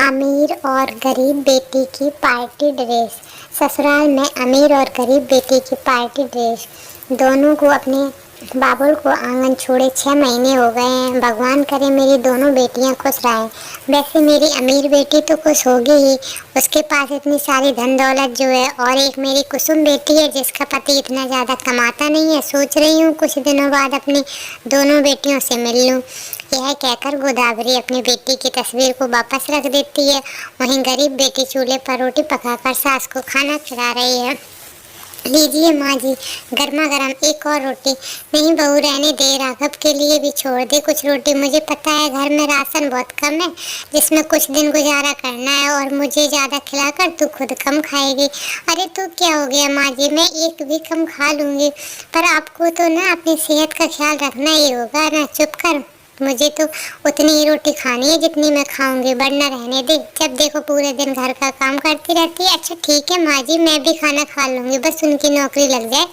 अमीर और गरीब बेटी की पार्टी ड्रेस। ससुराल में अमीर और गरीब बेटी की पार्टी ड्रेस। दोनों को अपने बाबुल को आंगन छोड़े 6 महीने हो गए हैं। भगवान करे मेरी दोनों बेटियां खुश रहें। वैसे मेरी अमीर बेटी तो खुश होगी ही, उसके पास इतनी सारी धन दौलत जो है। और एक मेरी कुसुम बेटी है जिसका पति इतना ज़्यादा कमाता नहीं है। सोच रही हूँ कुछ दिनों बाद अपनी दोनों बेटियों से मिल लूँ। यह कहकर गोदावरी अपनी बेटी की तस्वीर को वापस रख देती है। वहीं गरीब बेटी चूल्हे पर रोटी पकाकर सास को खाना खिला रही है। लीजिए माँ जी, गर्मा गर्म एक और रोटी। नहीं बहू, रहने दे, राघव के लिए भी छोड़ दे कुछ रोटी। मुझे पता है घर में राशन बहुत कम है जिसमें कुछ दिन गुजारा करना है, और मुझे ज़्यादा खिलाकर तू खुद कम खाएगी। अरे तो क्या हो गया माँ जी, मैं एक भी कम खा लूँगी, पर आपको तो ना अपनी सेहत का ख्याल रखना ही होगा ना। चुप कर, मुझे तो उतनी ही रोटी खानी है जितनी मैं खाऊंगी, वरना रहने दे। जब देखो पूरे दिन घर का काम करती रहती है। अच्छा ठीक है माँ जी, मैं भी खाना खा लूँगी, बस उनकी नौकरी लग जाए,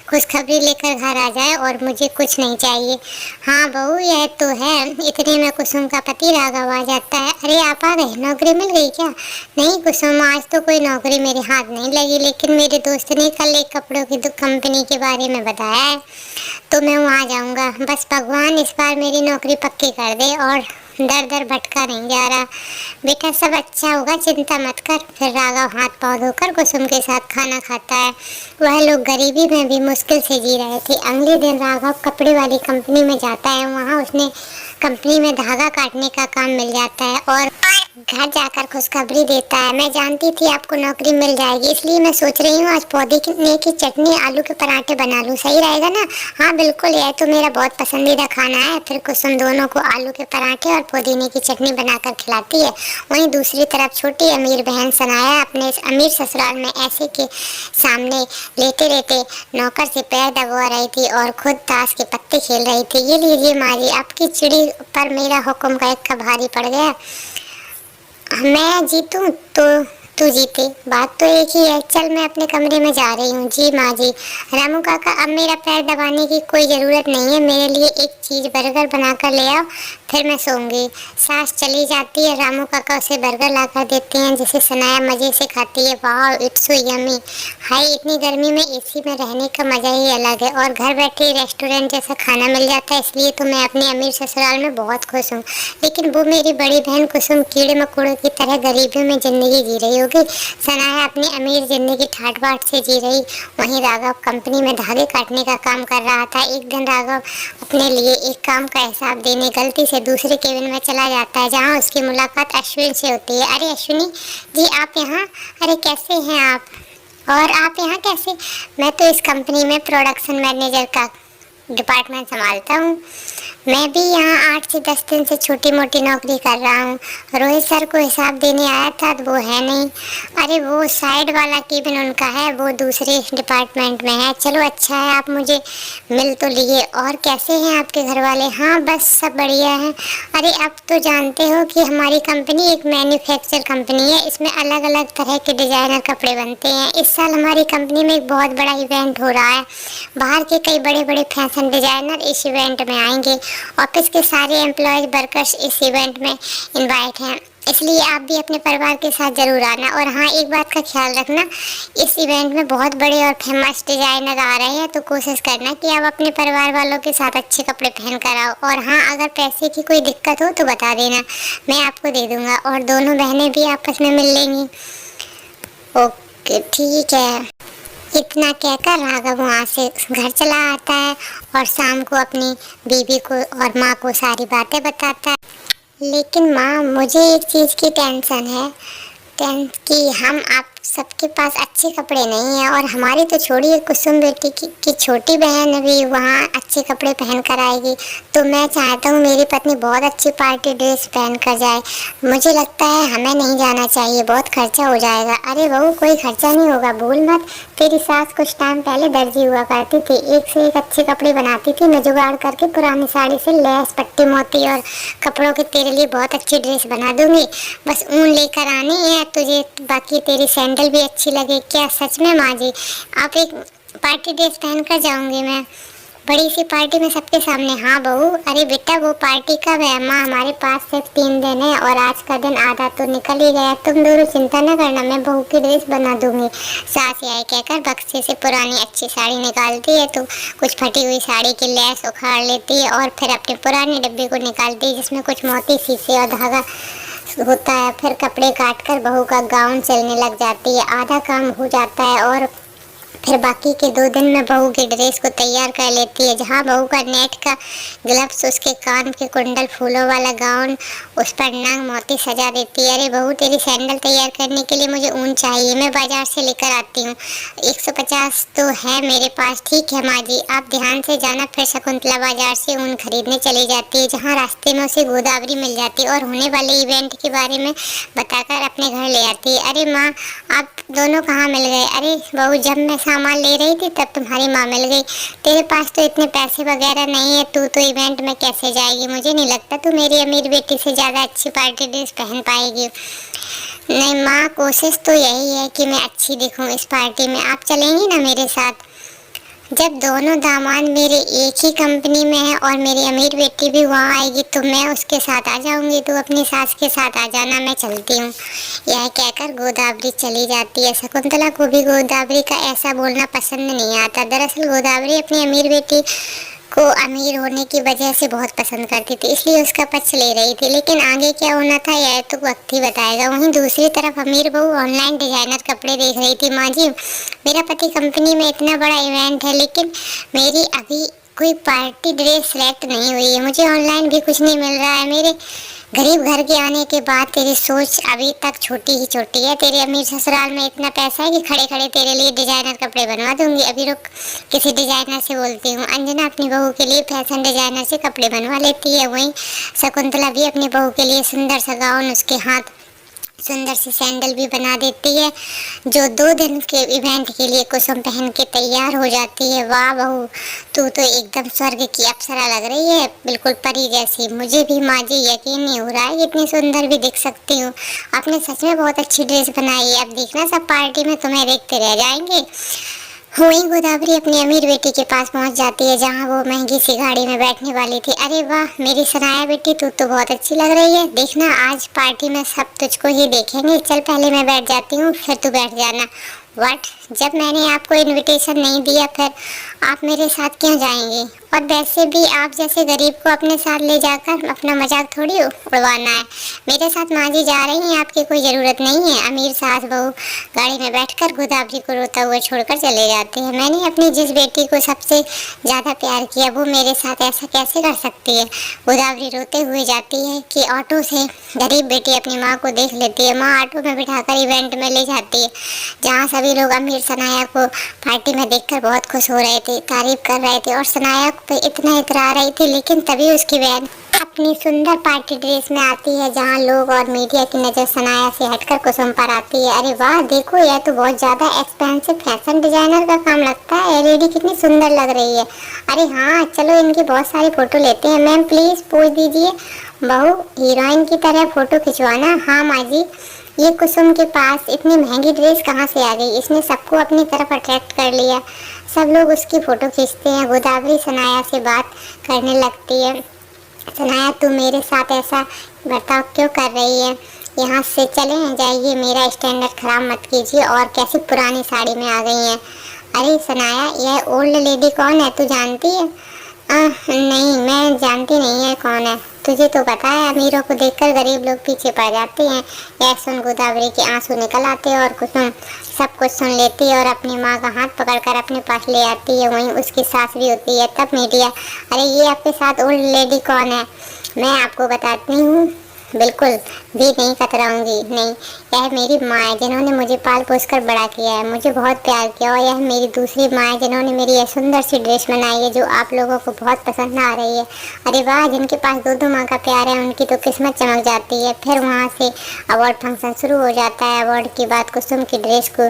खुशखबरी लेकर घर आ जाए और मुझे कुछ नहीं चाहिए। हाँ बहू, यह तो है। इतने में कुसुम का पति राघव आ जाता है। अरे आप आ गए, नौकरी मिल गई क्या? नहीं कुसुम, आज तो कोई नौकरी मेरे हाथ नहीं लगी, लेकिन मेरे दोस्त ने कल एक कपड़ों की कंपनी के बारे में बताया है, तो मैं वहाँ जाऊँगा। बस भगवान इस बार मेरी नौकरी पक्की कर दे और दर दर भटका नहीं जा रहा। बेटा सब अच्छा होगा, चिंता मत कर। फिर राघव हाथ पाँव धोकर कुसुम के साथ खाना खाता है। वह लोग गरीबी में भी मुश्किल से जी रहे थे। अगले दिन राघव कपड़े वाली कंपनी में जाता है। वहाँ उसने कंपनी में धागा काटने का काम मिल जाता है और घर जाकर खुशखबरी देता है। मैं जानती थी आपको नौकरी मिल जाएगी, इसलिए मैं सोच रही हूँ आज पुदीने की चटनी आलू के पराठे बना लूँ। सही रहेगा ना? हाँ बिल्कुल, यह तो मेरा बहुत पसंदीदा खाना है। फिर कुसुम दोनों को आलू के पराठे और पुदीने की चटनी बनाकर खिलाती है। वहीं दूसरी तरफ छोटी अमीर बहन सनाया अपने अमीर ससुराल में ऐसे के सामने लेटे लेटे नौकर से पैर दबा रही थी और खुद ताश के पत्ते खेल रही थी। ये लीजिए मारी, आपकी चिड़ी पर मेरा हुक्म का एक भारी पड़ गया। मैं जीतूं तो तू जीते, बात तो एक ही है। चल मैं अपने कमरे में जा रही हूँ। जी माँ जी। रामू काका, अब मेरा पैर दबाने की कोई ज़रूरत नहीं है। मेरे लिए एक चीज़ बर्गर बनाकर ले आओ, फिर मैं सोऊंगी। सास चली जाती है। रामू काका उसे बर्गर लाकर देते हैं जिसे सनाया मज़े से खाती है। वाह इट्स सो यम्मी। हाय, इतनी गर्मी में एसी में रहने का मज़ा ही अलग है, और घर बैठे रेस्टोरेंट जैसा खाना मिल जाता है, इसलिए तो मैं अपने अमीर ससुराल में बहुत खुश हूँ। लेकिन वो मेरी बड़ी बहन कुसुम कीड़े मकोड़ों की तरह गरीबी में ज़िंदगी जी रही होगी। सनाया अपनी अमीर जिंदगी ठाट बाट से जी रही। वहीं राघव कंपनी में धागे काटने का काम कर रहा था। एक दिन राघव अपने लिए एक काम का हिसाब देने गलती से दूसरे केबिन में चला जाता है, जहां उसकी मुलाकात अश्विन से होती है। अरे अश्विनी जी, आप यहाँ? अरे कैसे हैं आप? और आप यहाँ कैसे? मैं तो इस कंपनी में प्रोडक्शन मैनेजर का डिपार्टमेंट संभालता हूँ। मैं भी यहाँ 8 से 10 दिन से छोटी मोटी नौकरी कर रहा हूँ। रोहित सर को हिसाब देने आया था, तो वो है नहीं। अरे वो साइड वाला केबिन उनका है, वो दूसरे डिपार्टमेंट में है। चलो अच्छा है आप मुझे मिल तो लिए। और कैसे हैं आपके घर वाले? हाँ बस सब बढ़िया है। अरे अब तो जानते हो कि हमारी कंपनी एक मैन्युफैक्चर कंपनी है, इसमें अलग अलग तरह के डिज़ाइनर कपड़े बनते हैं। इस साल हमारी कंपनी में एक बहुत बड़ा इवेंट हो रहा है। बाहर के कई बड़े बड़े फैशन डिज़ाइनर इस इवेंट में आएंगे। ऑफिस के सारे एम्प्लॉयज वर्कर्स इस इवेंट में इनवाइट हैं, इसलिए आप भी अपने परिवार के साथ ज़रूर आना। और हाँ, एक बात का ख्याल रखना, इस इवेंट में बहुत बड़े और फेमस डिज़ाइनर आ रहे हैं, तो कोशिश करना कि आप अपने परिवार वालों के साथ अच्छे कपड़े पहन कर आओ। और हाँ, अगर पैसे की कोई दिक्कत हो तो बता देना, मैं आपको दे दूँगा, और दोनों बहनें भी आपस में मिल लेंगी। ओके ठीक है। इतना कहकर राघव वहाँ से घर चला आता है और शाम को अपनी बीवी को और माँ को सारी बातें बताता है। लेकिन माँ, मुझे एक चीज़ की टेंशन है कि हम आप सबके पास अच्छे कपड़े नहीं हैं, और हमारी तो छोड़िए, कुसुम बेटी की छोटी बहन भी वहाँ अच्छे कपड़े पहन कर आएगी। तो मैं चाहता हूँ मेरी पत्नी बहुत अच्छी पार्टी ड्रेस पहन कर जाए। मुझे लगता है हमें नहीं जाना चाहिए, बहुत खर्चा हो जाएगा। अरे बहू, कोई खर्चा नहीं होगा, भूल मत। तेरी सास कुछ टाइम पहले दर्जी हुआ करती थी, एक से एक अच्छे कपड़े बनाती थी। मैं जुगाड़ करके पुरानी साड़ी से लैस पट्टी मोती और कपड़ों के तेरे लिए बहुत अच्छी ड्रेस बना दूँगी। बस ऊन लेकर आनी है तुझे, बाकी तेरी सैंडल भी अच्छी लगे। क्या सच में माँ जी, आप एक पार्टी ड्रेस पहन कर जाऊँगी मैं? बड़ी सी पार्टी में सबके सामने। हाँ बहू, अरे बेटा वो पार्टी कब है? माँ हमारे पास सिर्फ 3 दिन है और आज का दिन आधा तो निकल ही गया। तुम दोनों चिंता न करना, मैं बहू की ड्रेस बना दूंगी। सास यह कहकर बक्से से पुरानी अच्छी साड़ी निकालती है तो कुछ फटी हुई साड़ी की लेस उखाड़ लेती है और फिर अपने पुराने डिब्बे को निकालती है जिसमें कुछ मोती शीशे और धागा होता है। फिर कपड़े काटकर बहू का गाउन सिलने लग जाती है। आधा काम हो जाता है और फिर बाकी के 2 दिन में बहू की ड्रेस को तैयार कर लेती है। जहाँ बहू का नेट का ग्लव्स, उसके कान के कुंडल, फूलों वाला गाउन, उस पर नग मोती सजा देती है। अरे बहू, तेरी सैंडल तैयार करने के लिए मुझे ऊन चाहिए, मैं बाजार से लेकर आती हूँ। 150 तो है मेरे पास। ठीक है माँ जी, आप ध्यान से जाना। फिर शकुंतला बाजार से ऊन खरीदने चली जाती है जहाँ रास्ते में उसे गोदावरी मिल जाती है और होने वाले इवेंट के बारे में बताकर अपने घर ले आती है। अरे माँ, आप दोनों कहाँ मिल गए? अरे बहू, जब मैं सामान ले रही थी तब तुम्हारी माँ मिल गई। तेरे पास तो इतने पैसे वगैरह नहीं है, तू तो इवेंट में कैसे जाएगी? मुझे नहीं लगता तू मेरी अमीर बेटी से ज़्यादा अच्छी पार्टी ड्रेस पहन पाएगी। नहीं माँ, कोशिश तो यही है कि मैं अच्छी दिखूं इस पार्टी में। आप चलेंगी ना मेरे साथ? जब दोनों दामाद मेरे एक ही कंपनी में है और मेरी अमीर बेटी भी वहाँ आएगी तो मैं उसके साथ आ जाऊंगी। तू अपनी सास के साथ आ जाना, मैं चलती हूँ। यह कहकर गोदावरी चली जाती है। शकुंतला को भी गोदावरी का ऐसा बोलना पसंद नहीं आता। दरअसल गोदावरी अपनी अमीर बेटी को अमीर होने की वजह से बहुत पसंद करती थी, इसलिए उसका पक्ष ले रही थी। लेकिन आगे क्या होना था यह तो वक्त ही बताएगा। वहीं दूसरी तरफ अमीर बहू ऑनलाइन डिजाइनर कपड़े देख रही थी। माँ जी, मेरा पति कंपनी में इतना बड़ा इवेंट है लेकिन मेरी अभी कोई पार्टी ड्रेस सेलेक्ट नहीं हुई है। मुझे ऑनलाइन भी कुछ नहीं मिल रहा है। मेरे गरीब घर के आने के बाद तेरी सोच अभी तक छोटी ही छोटी है। तेरे अमीर ससुराल में इतना पैसा है कि खड़े खड़े तेरे लिए डिजाइनर कपड़े बनवा दूंगी। अभी रुक, किसी डिजाइनर से बोलती हूँ। अंजना अपनी बहू के लिए फैशन डिजाइनर से कपड़े बनवा लेती है। वहीं शकुंतला भी अपनी बहू के लिए सुंदर सा गाउन, उसके हाथ सुंदर सी सैंडल भी बना देती है जो 2 दिन के इवेंट के लिए कुसुम पहन के तैयार हो जाती है। वाह बहू, तू तो एकदम स्वर्ग की अप्सरा लग रही है, बिल्कुल परी जैसी। मुझे भी माँ जी यकीन नहीं हो रहा है इतनी सुंदर भी दिख सकती हूँ। आपने सच में बहुत अच्छी ड्रेस बनाई है। अब देखना सब पार्टी में तुम्हें देखते रह जाएंगे। वहीं गोदावरी अपनी अमीर बेटी के पास पहुंच जाती है जहां वो महंगी सी गाड़ी में बैठने वाली थी। अरे वाह मेरी सनाया बेटी, तू तो बहुत अच्छी लग रही है। देखना आज पार्टी में सब तुझको ही देखेंगे। चल पहले मैं बैठ जाती हूँ, फिर तू बैठ जाना। व्हाट? जब मैंने आपको इनविटेशन नहीं दिया फिर आप मेरे साथ क्यों जाएंगी? और वैसे भी आप जैसे गरीब को अपने साथ ले जाकर अपना मजाक थोड़ी उड़वाना है। मेरे साथ माँ जी जा रही हैं, आपकी कोई ज़रूरत नहीं है। अमीर सास बहू गाड़ी में बैठकर गोदावरी को रोता हुआ छोड़कर चले जाते हैं। मैंने अपनी जिस बेटी को सबसे ज़्यादा प्यार किया वो मेरे साथ ऐसा कैसे कर सकती है? गोदावरी रोते हुए जाती है कि ऑटो से गरीब बेटी अपनी माँ को देख लेती है। माँ ऑटो में बिठाकर इवेंट में ले जाती है जहाँ सभी लोग अमीर सनाया को पार्टी में देखकर बहुत खुश हो रहे थे, तारीफ कर रहे थे और सनाया पे इतना इतरा रही थी। लेकिन तभी उसकी बहन अपनी सुंदर पार्टी ड्रेस में आती है जहाँ लोग और मीडिया की नज़र सनाया से हटकर कुसुम पर आती है। अरे वाह देखो, यह तो बहुत ज़्यादा एक्सपेंसिव फैशन डिजाइनर का काम लगता है। ये लेडी कितनी सुंदर लग रही है। अरे हाँ चलो इनकी बहुत सारी फ़ोटो लेते हैं। मैम प्लीज़ पोज दीजिए। बहू हीरोइन की तरह फ़ोटो खिंचवाना। हाँ माँ जी। ये कुसुम के पास इतनी महंगी ड्रेस कहाँ से आ गई? इसने सबको अपनी तरफ अट्रैक्ट कर लिया। सब लोग उसकी फ़ोटो खींचते हैं। गोदावरी सनाया से बात करने लगती है। सनाया तू मेरे साथ ऐसा बर्ताव क्यों कर रही है? यहाँ से चले जाइए, मेरा स्टैंडर्ड ख़राब मत कीजिए। और कैसी पुरानी साड़ी में आ गई हैं। अरे सनाया, यह ओल्ड लेडी कौन है, तू जानती है? नहीं, मैं जानती नहीं है कौन है। तुझे तो पता है अमीरों को देखकर गरीब लोग पीछे पड़ जाते हैं। यह सुन गोदावरी के आंसू निकल आते हैं और कुसुम सब कुछ सुन लेती है और अपनी माँ का हाथ पकड़कर अपने पास ले आती है। वहीं उसकी सास भी होती है। तब मीडिया, अरे ये आपके साथ ओल्ड लेडी कौन है? मैं आपको बताती हूँ, बिल्कुल भी नहीं कतराऊंगी। नहीं, यह मेरी माँ है जिन्होंने मुझे पाल पोस कर बड़ा किया है, मुझे बहुत प्यार किया। और यह मेरी दूसरी माँ है जिन्होंने मेरी यह सुंदर सी ड्रेस बनाई है जो आप लोगों को बहुत पसंद आ रही है। अरे वाह, जिनके पास दो माँ का प्यार है उनकी तो किस्मत चमक जाती है। फिर वहाँ से अवार्ड फंक्शन शुरू हो जाता है। अवार्ड के बाद कुसुम की ड्रेस को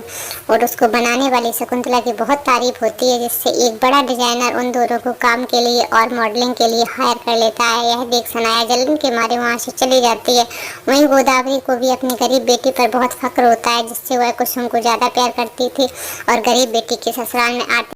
और उसको बनाने वाली शकुंतला की बहुत तारीफ होती है, जिससे एक बड़ा डिजाइनर उन दोनों को काम के लिए और मॉडलिंग के लिए हायर कर लेता है। यह देख सनाया जलन के मारे वहाँ से चली जाती है। वहीं गोदावरी को भी अपनी गरीब बेटी पर बहुत फक्र होता है जिससे वह कुसुम को ज़्यादा प्यार करती थी और गरीब बेटी के ससुराल में आती